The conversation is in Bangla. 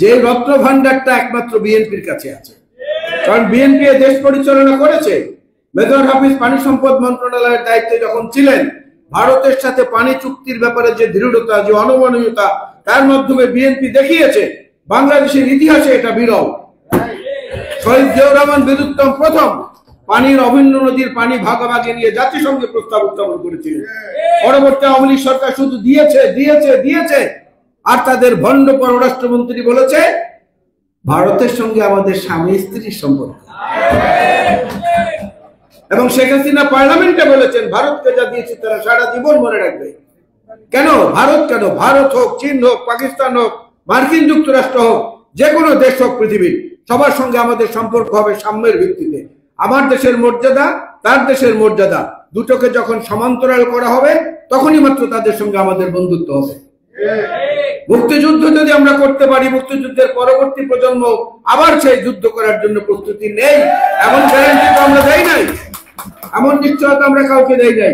যে রত্ন ভান্ডারটা একমাত্র বিএনপির কাছে আছে। কারণ বিএনপি দেশ পরিচালনা করেছে। মেজর হাফিজ পানি সম্পদ মন্ত্রণালয়ের দায়িত্বে যখন ছিলেন, ভারতের সাথে পানি চুক্তির ব্যাপারে যে দৃঢ়তা, যে অনমনীয়তা, তার মাধ্যমে বিএনপি দেখিয়েছে বাংলাদেশের ইতিহাসে এটা বিরল। শহীদ জিয়াউর রহমান বীরুত্তম প্রথম পানির অভিন্ন নদীর পানি ভাগাভাগি নিয়ে জাতিসংঘে প্রস্তাব উত্থাপন করেছিলেন। পরবর্তী আওয়ামী লীগ সরকার শুধু দিয়েছে দিয়েছে দিয়েছে, আর তাদের ভণ্ড পররাষ্ট্রমন্ত্রী বলেছে ভারতের সঙ্গে আমাদের স্বামী স্ত্রীর সম্পর্ক। এবং শেখ হাসিনা পার্লামেন্টে বলেছেন ভারতকে যা দিয়েছে তারা সারা জীবন মনে রাখবে। কেন ভারত? কেন ভারত হোক, চীন হোক, পাকিস্তান হোক, মার্কিন যুক্তরাষ্ট্র হোক, যে কোনো দেশ হোক পৃথিবীর, সবার সঙ্গে আমাদের সম্পর্ক হবে সাম্যের ভিত্তিতে। আমার দেশের মর্যাদা, তার দেশের মর্যাদা, দুটোকে যখন সমান্তরাল করা হবে তখনই মাত্র তাদের সঙ্গে আমাদের বন্ধুত্ব হবে। মুক্তিযুদ্ধ যদি আমরা করতে পারি, মুক্তিযুদ্ধের পরবর্তী প্রজন্ম আবার সেই যুদ্ধ করার জন্য প্রস্তুতি নেই, এমন গ্যারান্টি তো আমরা দেই নাই, এমন নিশ্চয়তা আমরা কাউকে দেই নাই।